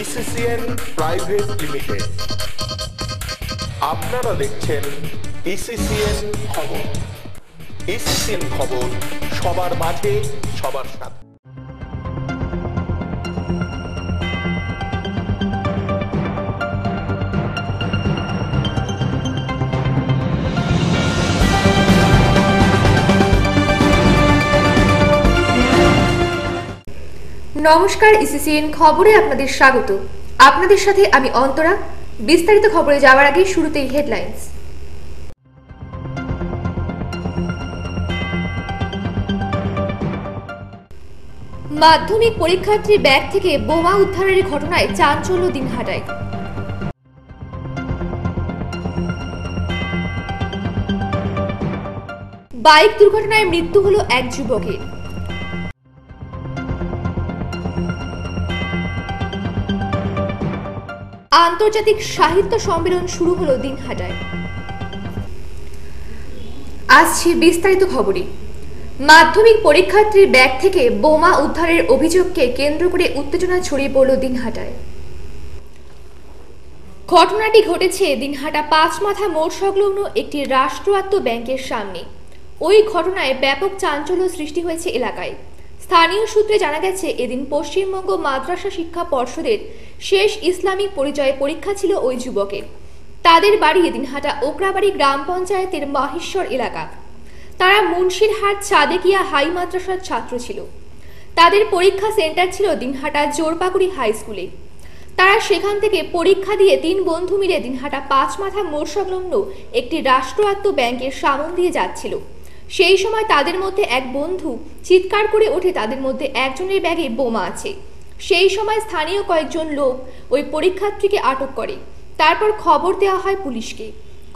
ইসিসিএন private limited. আপনারা দেখছেন ইসিসিএন খবর। ইসিসিএন খবর সবার মাঝে, সবার সাথে। নমস্কার, ইসিসিএন খবরে আপনাদের স্বাগত। আপনাদের সাথে আমি অন্তরা। বিস্তারিত খবরে যাওয়ার আগে শুরুতেই হেডলাইন্স। মাধ্যমিক পরীক্ষার্থীর ব্যাগ থেকে বোমা উদ্ধারের ঘটনায় চাঞ্চল্য দিনহাটায়। বাইক দুর্ঘটনায় মৃত্যু হলো এক যুবকের। আন্তর্জাতিক সাহিত্য সম্মেলন শুরু হলো দিনহাটায়। আসছে বিস্তারিত খবরে। মাধ্যমিক পরীক্ষার্থীর ব্যাগ থেকে বোমা উদ্ধারের অভিযোগকে কেন্দ্র করে উত্তেজনা ছড়িয়ে পড়ল দিনহাটায়। ঘটনাটি ঘটেছে দিনহাটা পাঁচমাথা মোড় সংলগ্ন একটি রাষ্ট্রায়ত্ত ব্যাংকের সামনে। ওই ঘটনায় ব্যাপক চাঞ্চল্য সৃষ্টি হয়েছে এলাকায়। স্থানীয় সূত্রে জানা গেছে, এদিন পশ্চিমবঙ্গ মাদ্রাসা শিক্ষা পর্ষদের শেষ ইসলামিক পরিচয় পরীক্ষা ছিল ওই যুবকের। তাদের বাড়ি দিনহাটা ওকরাবাড়ি গ্রাম পঞ্চায়েতের মাহেশ্বর এলাকা। তারা মুন্সিরহাট সাদেকিয়া হাই মাদ্রাসার ছাত্র ছিল। তাদের পরীক্ষা সেন্টার ছিল দিনহাটা জোরপাকুড়ি হাই স্কুলে। তারা সেখান থেকে পরীক্ষা দিয়ে 3 বন্ধু মিলে দিনহাটা পাঁচমাথা মোড় সংলগ্ন একটি রাষ্ট্রায়ত্ত ব্যাংকের সামন দিয়ে যাচ্ছিল। সেই সময় তাদের মধ্যে এক বন্ধু চিৎকার করে ওঠে তাদের মধ্যে একজনের ব্যাগে বোমা আছে। সেই সময় স্থানীয় কয়েকজন লোক ওই পরীক্ষার্থীকে আটক করে। তারপর খবর দেওয়া হয় পুলিশকে।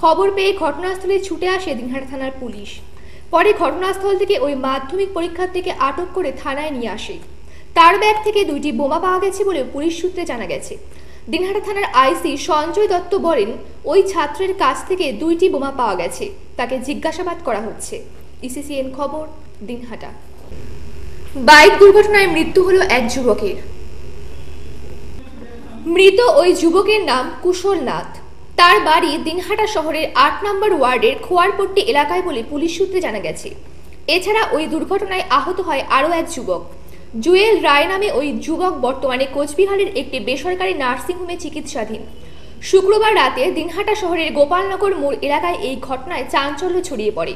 খবর পেয়ে ঘটনাস্থলে ছুটে আসে দিনহাটা থানার পুলিশ। পরে ঘটনাস্থল থেকে ওই মাধ্যমিক পরীক্ষার্থীকে আটক করে থানায় নিয়ে আসে। তার ব্যাগ থেকে 2টি বোমা পাওয়া গেছে বলে পুলিশ সূত্রে জানা গেছে। দিনহাটা থানার আইসি সঞ্জয় দত্ত বলেন, ওই ছাত্রের কাছ থেকে 2টি বোমা পাওয়া গেছে, তাকে জিজ্ঞাসাবাদ করা হচ্ছে। ইসিসিএন খবর, দিনহাটা। বাইক দুর্ঘটনায় মৃত্যু হলো এক যুবকের। মৃত ওই যুবকের নাম কুশল নাথ। তার বাড়ি দিনহাটা শহরের 8 নম্বর ওয়ার্ডের খোয়ারপট্টি এলাকায় বলে পুলিশ সূত্রে জানা গেছে। এছাড়া ওই দুর্ঘটনায় আহত হয় আরও এক যুবক। জুয়েল রায় নামে ওই যুবক বর্তমানে কোচবিহারের একটি বেসরকারি নার্সিংহোমে চিকিৎসাধীন। শুক্রবার রাতে দিনহাটা শহরের গোপালনগর মোড় এলাকায় এই ঘটনায় চাঞ্চল্য ছড়িয়ে পড়ে।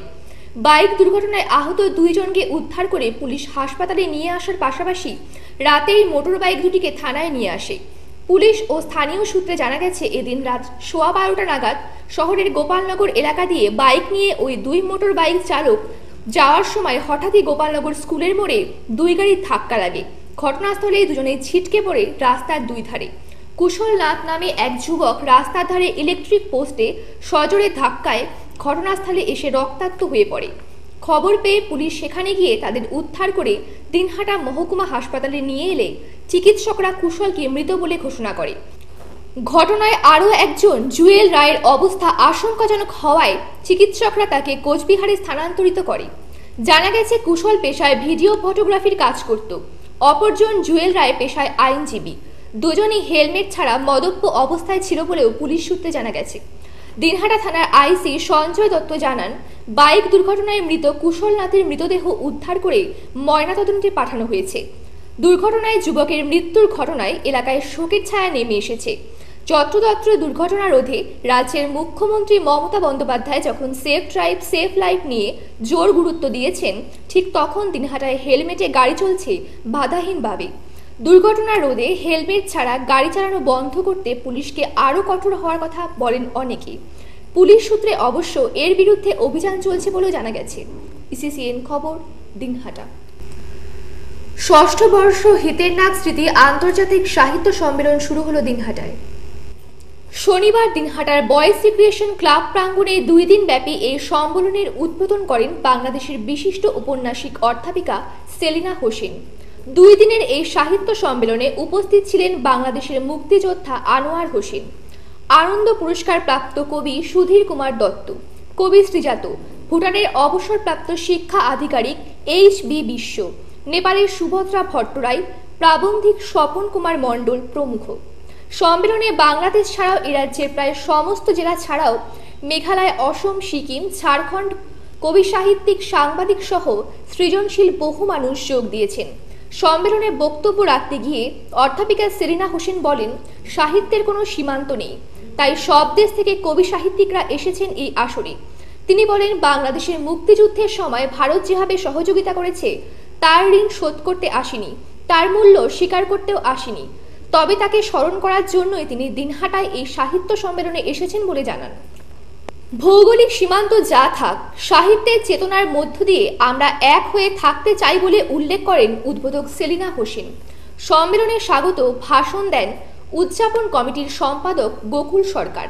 বাইক দুর্ঘটনায় আহত 2 জনকে উদ্ধার করে পুলিশ হাসপাতালে নিয়ে আসার পাশাপাশি রাতেই মোটর বাইক দুটিকে থানায় নিয়ে আসে। পুলিশ ও স্থানীয় সূত্রে জানা গেছে, এদিন রাত 12:15 নাগাদ শহরের গোপালনগর এলাকা দিয়ে বাইক নিয়ে ওই 2 মোটর বাইক চালক যাওয়ার সময় হঠাৎই গোপালনগর স্কুলের মোড়ে 2 গাড়ির ধাক্কা লাগে। ঘটনাস্থলে দুজনেই ছিটকে পড়ে রাস্তার 2 ধারে। কুশল নাথ নামে এক যুবক রাস্তার ধারে ইলেকট্রিক পোস্টে সজোরে ধাক্কায় ঘটনাস্থলে এসে রক্তাক্ত হয়ে পড়ে। খবর পেয়ে পুলিশ সেখানে গিয়ে তাদের উদ্ধার করে দিনহাটা মহকুমা হাসপাতালে নিয়ে এলে চিকিৎসকরা কুশলকে মৃত বলে ঘোষণা করে। ঘটনায় আরও একজন জুয়েল রায়ের অবস্থা আশঙ্কাজনক হওয়ায় চিকিৎসকরা তাকে কোচবিহারে স্থানান্তরিত করে। জানা গেছে, কুশল পেশায় ভিডিও ফটোগ্রাফির কাজ করত। অপরজন জুয়েল রায় পেশায় আইনজীবী। দুজনই হেলমেট ছাড়া মদ্যপ অবস্থায় ছিল বলেও পুলিশ সূত্রে জানা গেছে। দিনহাটা থানার আইসি সঞ্জয় দত্ত জানান, বাইক দুর্ঘটনায় মৃত কুশল নাথের মৃতদেহ উদ্ধার করে ময়নাতদন্তে পাঠানো হয়েছে। দুর্ঘটনায় যুবকের মৃত্যুর ঘটনায় এলাকায় শোকের ছায়া নেমে এসেছে। যত্রতত্র দুর্ঘটনা রোধে রাজ্যের মুখ্যমন্ত্রী মমতা বন্দ্যোপাধ্যায় যখন সেফ ড্রাইভ সেফ লাইফ নিয়ে জোর গুরুত্ব দিয়েছেন, ঠিক তখন দিনহাটায় হেলমেটে গাড়ি চলছে বাধাহীনভাবে। দুর্ঘটনা রোধে হেলমেট ছাড়া গাড়ি চালানো বন্ধ করতে পুলিশকে আরও কঠোর হওয়ার কথা বলেন অনেকে। পুলিশ সূত্রে অবশ্য এর বিরুদ্ধে অভিযান চলছে বলেও জানা গেছে। ইসিসিএন খবর, দিনহাটা। ষষ্ঠ বর্ষ হিতের নাগ স্মৃতি আন্তর্জাতিক সাহিত্য সম্মেলন শুরু হলো দিনহাটায়। শনিবার দিনহাটার বয়েজ রিক্রিয়েশন ক্লাব প্রাঙ্গণে 2 দিন ব্যাপী এই সম্মেলনের উদ্বোধন করেন বাংলাদেশের বিশিষ্ট ঔপন্যাসিক অধ্যাপিকা সেলিনা হোসেন। 2 দিনের এই সাহিত্য সম্মেলনে উপস্থিত ছিলেন বাংলাদেশের মুক্তিযোদ্ধা আনোয়ার হোসেন, আনন্দ পুরস্কার প্রাপ্ত কবি সুধীর কুমার দত্ত, কবি শ্রীজাত, ভুটানের অবসরপ্রাপ্ত শিক্ষা আধিকারিক HB বিশ্ব, নেপালের সুভদ্রা ভট্টরাই, প্রাবন্ধিক স্বপন কুমার মণ্ডল প্রমুখ। সম্মেলনে বাংলাদেশ ছাড়াও এ রাজ্যের প্রায় সমস্ত জেলা ছাড়াও মেঘালয়, অসম, সিকিম, ঝাড়খণ্ড কবি, সাহিত্যিক, সাংবাদিক সহ সৃজনশীল বহু মানুষ যোগ দিয়েছেন। সম্মেলনে বক্তব্য রাখতে গিয়ে অধ্যাপিকা সেলিনা হোসেন বলেন, সাহিত্যের কোনো সীমান্ত নেই, তাই সব দেশ থেকে কবি সাহিত্যিকরা এসেছেন এই আসরে। তিনি বলেন, বাংলাদেশের মুক্তিযুদ্ধের সময় ভারত যেভাবে সহযোগিতা করেছে তার ঋণ শোধ করতে আসেনি, তার মূল্য স্বীকার করতেও আসেনি, তবে তাকে স্মরণ করার জন্যই তিনি দিনহাটায় এই সাহিত্য সম্মেলনে এসেছেন বলে জানান। ভৌগোলিক সীমান্ত যা থাক, সাহিত্যের চেতনার মধ্য দিয়ে আমরা এক হয়ে থাকতে চাই বলে উল্লেখ করেন উদ্বোধক সেলিনা হোসেন। সম্মেলনে স্বাগত ভাষণ দেন উদযাপন কমিটির সম্পাদক গোকুল সরকার।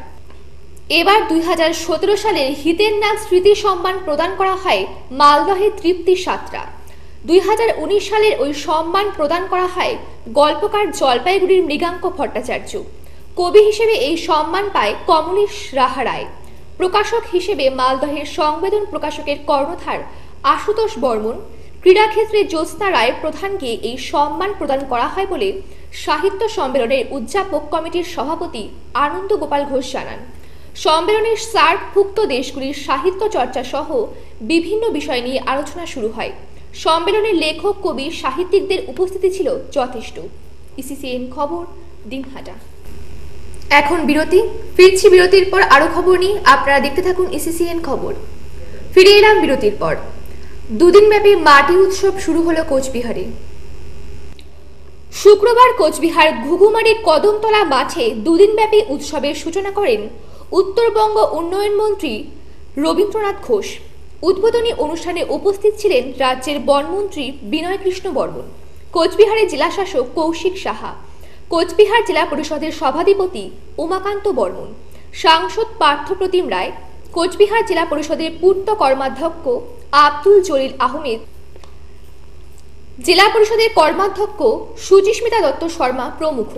এবার 2017 সালের হিতের নাগ স্মৃতি সম্মান প্রদান করা হয় মালদহের তৃপ্তি সাঁতরা। 2019 সালের ওই সম্মান প্রদান করা হয় গল্পকার জলপাইগুড়ির মৃগাঙ্ক ভট্টাচার্য। কবি হিসেবে এই সম্মান পায় কমলেশ রাহা রায়। প্রকাশক হিসেবে মালদহের সংবেদন প্রকাশকের কর্ণধার আশুতোষ বর্মন। ক্রীড়াক্ষেত্রে জ্যোৎস্না রায় প্রধানকে এই সম্মান প্রদান করা হয় বলে সাহিত্য সম্মেলনের উদযাপক কমিটির সভাপতি আনন্দ গোপাল ঘোষ জানান। সম্মেলনের সার্কভুক্ত দেশগুলির সাহিত্য চর্চা সহ বিভিন্ন বিষয় নিয়ে আলোচনা শুরু হয়। সম্মেলনের লেখক, কবি, সাহিত্যিকদের উপস্থিতি ছিল যথেষ্ট। ইসিসিএন খবর, দিনহাটা। এখন বিরতি, ফিরছি বিরতির পর আরো খবর নিয়ে। আপনারা দেখতে থাকুন ইসিসিএন খবর। ফিরে এলাম বিরতির পর। দুদিনব্যাপী মাটি উৎসব শুরু হলো কোচবিহারে। শুক্রবার কোচবিহার ঘুঘুমারির কদমতলা মাঠে দুদিনব্যাপী উৎসবের সূচনা করেন উত্তরবঙ্গ উন্নয়ন মন্ত্রী রবীন্দ্রনাথ ঘোষ। উদ্বোধনী অনুষ্ঠানে উপস্থিত ছিলেন রাজ্যের বনমন্ত্রী বিনয় কৃষ্ণ বর্মন, কোচবিহারের জেলাশাসক কৌশিক সাহা, কোচবিহার জেলা পরিষদের সভাধিপতি উমাকান্ত বর্মন, সাংসদ পার্থপ্রতিম রায়, কোচবিহার জেলা পরিষদের পূর্ত কর্মাধ্যক্ষ আব্দুল জলিল আহমেদ, জেলা পরিষদের কর্মাধ্যক্ষ সুচিস্মিতা দত্ত শর্মা প্রমুখ।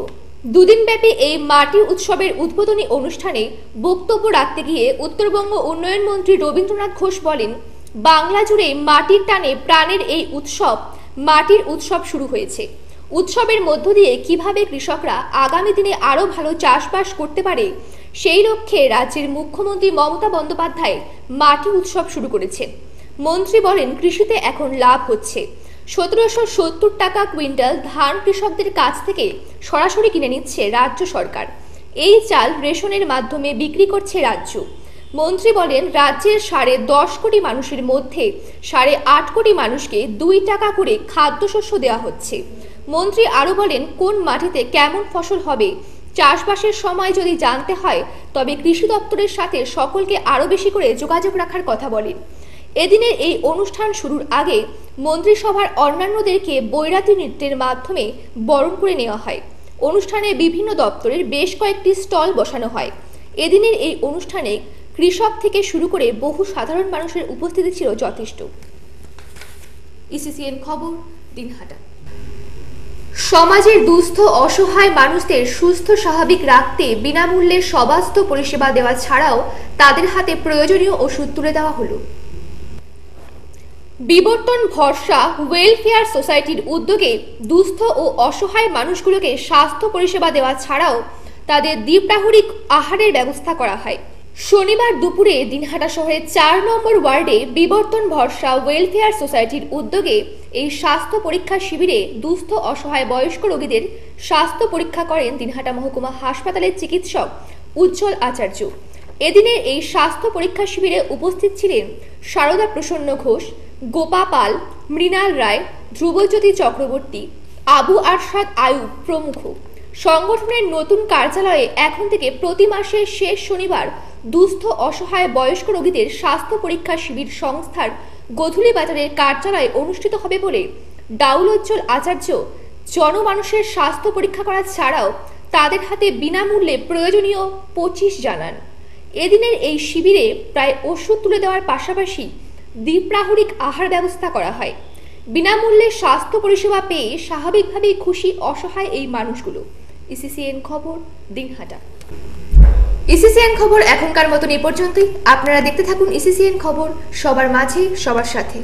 দুদিনব্যাপী এই মাটি উৎসবের উদ্বোধনী অনুষ্ঠানে বক্তব্য রাখতে গিয়ে উত্তরবঙ্গ উন্নয়ন মন্ত্রী রবীন্দ্রনাথ ঘোষ বলেন, বাংলা জুড়ে মাটির টানে প্রাণের এই উৎসব মাটির উৎসব শুরু হয়েছে। উৎসবের মধ্য দিয়ে কিভাবে কৃষকরা আগামী দিনে আরো ভালো চাষবাস করতে পারে সেই লক্ষ্যে রাজ্যের মুখ্যমন্ত্রী মমতা বন্দ্যোপাধ্যায় মাটি উৎসব শুরু করেছেন। মন্ত্রী বলেন, কৃষিতে এখন লাভ হচ্ছে। 1770 টাকা কুইন্টাল ধান কৃষকদের কাছ থেকে সরাসরি কিনে নিচ্ছে রাজ্য সরকার। এই চাল রেশনের মাধ্যমে বিক্রি করছে রাজ্য। মন্ত্রী বলেন, রাজ্যের 10.5 কোটি মানুষের মধ্যে 8.5 কোটি মানুষকে 2 টাকা করে খাদ্যশস্য দেওয়া হচ্ছে। মন্ত্রী আরো বলেন, কোন মাটিতে কেমন ফসল হবে চাষবাসের সময় যদি জানতে হয় তবে কৃষি দপ্তরের সাথে সকলকে আরো বেশি করে যোগাযোগ রাখার কথা বলেন। এদিনের এই অনুষ্ঠান শুরুর আগে মন্ত্রিসভার অন্যান্যদেরকে বৈরাতি নৃত্যের মাধ্যমে বরণ করে নেওয়া হয়। অনুষ্ঠানে বিভিন্ন দপ্তরের বেশ কয়েকটি স্টল বসানো হয়। এদিনের এই অনুষ্ঠানে কৃষক থেকে শুরু করে বহু সাধারণ মানুষের উপস্থিতি ছিল যথেষ্ট। ইসিসিএন খবর, দিনহাটা। সমাজের দুস্থ অসহায় মানুষদের সুস্থ স্বাভাবিক রাখতে বিনামূল্যে স্বাস্থ্য পরিষেবা দেওয়া ছাড়াও তাদের হাতে প্রয়োজনীয় ওষুধ তুলে দেওয়া হলো। বিবর্তন ভরসা ওয়েলফেয়ার সোসাইটির উদ্যোগে দুস্থ ও অসহায় মানুষগুলোকে স্বাস্থ্য পরিষেবা দেওয়া ছাড়াও তাদের দ্বিপ্রাহরিক আহারের ব্যবস্থা করা হয়। শনিবার দুপুরে দিনহাটা শহরের 4 নম্বর ওয়ার্ডে বিবর্তন ভরসা ওয়েলফেয়ার সোসাইটির উদ্যোগে এই স্বাস্থ্য পরীক্ষা শিবিরে দুস্থ অসহায় বয়স্ক রোগীদের স্বাস্থ্য পরীক্ষা করেন দিনহাটা মহকুমা হাসপাতালের চিকিৎসক উজ্জ্বল আচার্য। এদিনের এই স্বাস্থ্য পরীক্ষা শিবিরে উপস্থিত ছিলেন সারদা প্রসন্ন ঘোষ, গোপা পাল, মৃণাল রায়, ধ্রুবজ্যোতি চক্রবর্তী, আবু আরশাদ আয়ুব প্রমুখ। সংগঠনের নতুন কার্যালয়ে এখন থেকে প্রতি মাসের শেষ শনিবার দুস্থ অসহায় বয়স্ক রোগীদের স্বাস্থ্য পরীক্ষা শিবির সংস্থার গধুলি বাজারের কার্যালয়ে অনুষ্ঠিত হবে বলে ডাউলোজ্জ্বল আচার্য জনমানুষের স্বাস্থ্য পরীক্ষা করা ছাড়াও তাদের হাতে বিনামূল্যে প্রয়োজনীয় 25 জানান। এদিনের এই শিবিরে প্রায় ওষুধ তুলে দেওয়ার পাশাপাশি দ্বিপ্রাহরিক আহার ব্যবস্থা করা হয়। বিনামূল্যে স্বাস্থ্য পরিষেবা পেয়ে স্বাভাবিকভাবেই খুশি অসহায় এই মানুষগুলো। ইসিসিএন খবর, দিনহাটা। ইসিসিএন খবর এখনকার মতন এ পর্যন্তই। আপনারা দেখতে থাকুন ইসিসিএন খবর, সবার মাঝে সবার সাথে।